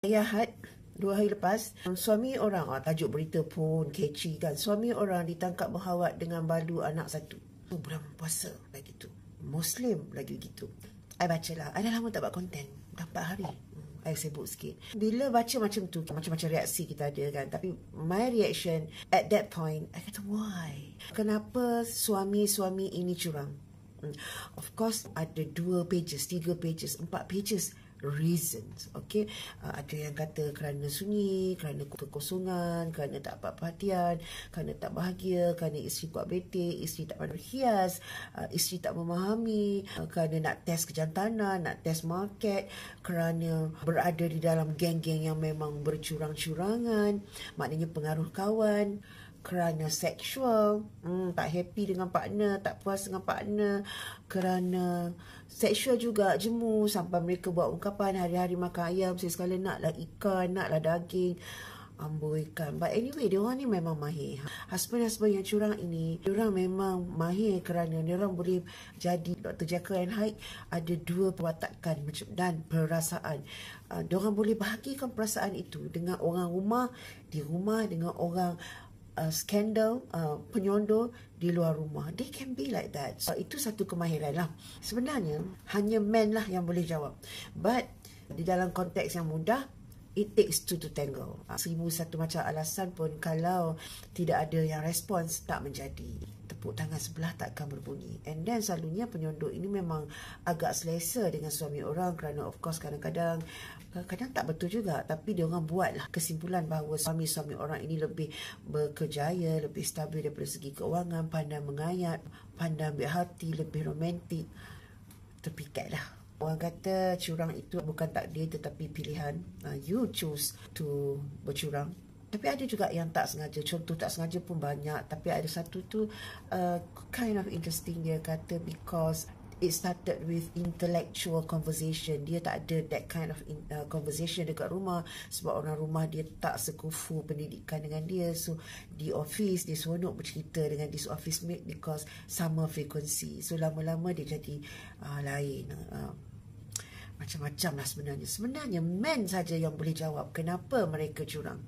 Ya, Had, 2 hari lepas, suami orang, tajuk berita pun catchy kan. Suami orang ditangkap berhawat dengan balu anak satu. Bulan puasa lagi tu. Muslim lagi gitu. I baca lah. I dah lama tak buat konten. Dah 4 hari. I sibuk sikit. Bila baca macam tu, macam-macam reaksi kita ada kan. Tapi my reaction at that point, I kata why? Kenapa suami-suami ini curang? Of course, ada 2 pages, 3 pages, 4 pages reasons. Okay, ada yang kata kerana sunyi, kerana kekosongan, kerana tak dapat perhatian, kerana tak bahagia, kerana isteri kuat betik, isteri tak pandai berhias, isteri tak memahami, kerana nak test kejantanan, nak test market, kerana berada di dalam geng-geng yang memang bercurang-curangan, maknanya pengaruh kawan, kerana seksual, tak happy dengan partner, tak puas dengan partner, kerana seksual juga jemu sampai mereka buat ungkapan hari-hari makan ayam, sekali naklah ikan, naklah daging, amboi ikan. But anyway, diorang ni memang mahir. Husband-husband yang curang ini, diorang memang mahir kerana diorang boleh jadi Dr. Jekyll and Hyde, ada 2 perwatakan dan perasaan. Diorang boleh bahagikan perasaan itu dengan orang rumah, di rumah, dengan orang skandal, penyondol di luar rumah. They can be like that. So, itu satu kemahiran lah. Sebenarnya, hanya men lah yang boleh jawab. But, di dalam konteks yang mudah, it takes 2 to tango. 1001 macam alasan pun, kalau tidak ada yang respons, tak menjadi. Tepuk tangan sebelah takkan berbunyi. And then selalunya penyondol ini memang agak selesa dengan suami orang kerana of course kadang-kadang tak betul juga, tapi dia orang buatlah kesimpulan bahawa suami-suami orang ini lebih berkejaya, lebih stabil daripada segi keuangan, pandai mengayat, pandai ambil hati, lebih romantik. Terpikatlah. Orang kata curang itu bukan takdir tetapi pilihan. You choose to bercurang. Tapi ada juga yang tak sengaja. Contoh tak sengaja pun banyak. Tapi ada satu tu kind of interesting. Dia kata because it started with intellectual conversation. Dia tak ada that kind of conversation dekat rumah sebab orang rumah dia tak sekufu pendidikan dengan dia. So di office dia seronok bercerita dengan this office mate because sama frekuensi. So lama-lama dia jadi lain. Macam-macam lah sebenarnya. Sebenarnya men saja yang boleh jawab kenapa mereka curang.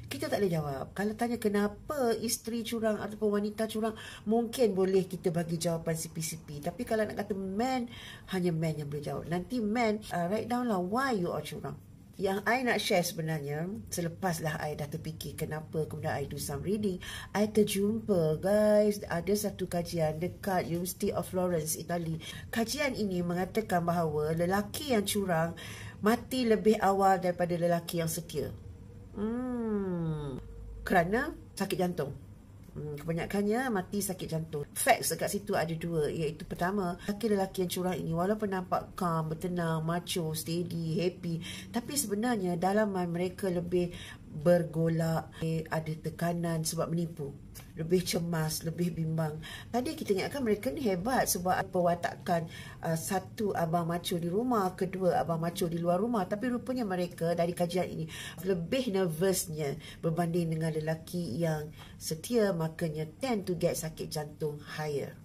Kita tak boleh jawab. Kalau tanya kenapa isteri curang ataupun wanita curang, mungkin boleh kita bagi jawapan sipi-sipi. Tapi kalau nak kata man, hanya man yang boleh jawab. Nanti man, write down lah why you are curang. Yang I nak share sebenarnya, selepaslah I dah terfikir kenapa, kemudian I do some reading, I terjumpa guys, ada satu kajian dekat University of Florence, Itali. Kajian ini mengatakan bahawa lelaki yang curang mati lebih awal daripada lelaki yang setia. Kerana sakit jantung. Kebanyakannya mati sakit jantung. Facts dekat situ ada 2, iaitu pertama, lelaki yang curang ini walaupun nampak calm, bertenang, macho, steady, happy, tapi sebenarnya dalaman mereka lebih bergolak, ada tekanan sebab menipu, lebih cemas, lebih bimbang. Tadi kita ingatkan mereka ni hebat sebab perwatakan, 1 abang macho di rumah, 2 abang macho di luar rumah, tapi rupanya mereka dari kajian ini lebih nervousnya berbanding dengan lelaki yang setia, makanya tend to get sakit jantung higher.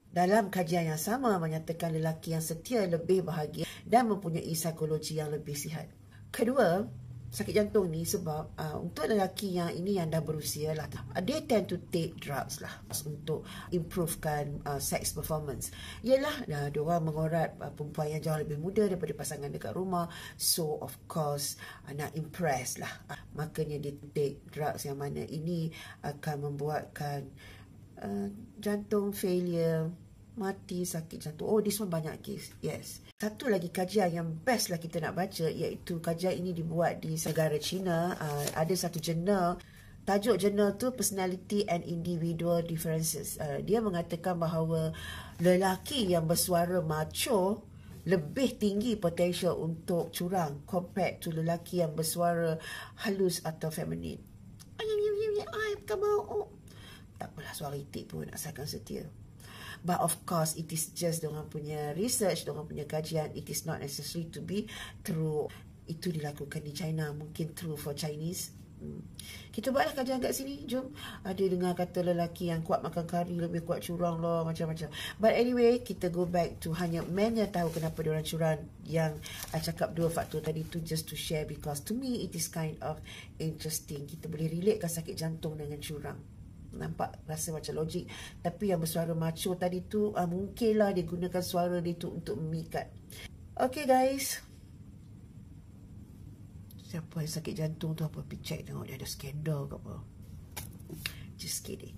Dalam kajian yang sama menyatakan lelaki yang setia lebih bahagia dan mempunyai psikologi yang lebih sihat. Kedua, sakit jantung ni sebab untuk lelaki yang ini yang dah berusia lah, they tend to take drugs lah untuk improvekan sex performance. Yelah, diorang mengorat perempuan yang jauh lebih muda daripada pasangan dekat rumah. So of course nak impress lah, makanya dia take drugs yang mana ini akan membuatkan jantung failure, mati, sakit jantung. Oh, this one banyak kes. Yes. Satu lagi kajian yang best lah kita nak baca, iaitu kajian ini dibuat di negara China. Ada satu jurnal, tajuk jurnal tu Personality and Individual Differences. Dia mengatakan bahawa lelaki yang bersuara macho lebih tinggi potensial untuk curang compared to lelaki yang bersuara halus atau feminin. I bukan mahu. Tak apalah, suara itik pun asalkan setia. But of course, it is just diorang punya research, diorang punya kajian. It is not necessary to be true. Itu dilakukan di China, mungkin true for Chinese. Kita buatlah kajian kat sini. Jom. Ada dengar kata lelaki yang kuat makan kari lebih kuat curang lah, macam-macam. But anyway, kita go back to hanya men yang tahu kenapa diorang curang. Yang I cakap dua faktor tadi tu just to share, because to me it is kind of interesting. Kita boleh relatekan sakit jantung dengan curang. Nampak rasa macam logik. Tapi yang bersuara macho tadi tu mungkinlah dia gunakan suara dia tu untuk memikat. Okay guys, siapa yang sakit jantung tu apa, pergi check tengok dia ada skandal ke apa. Just kidding.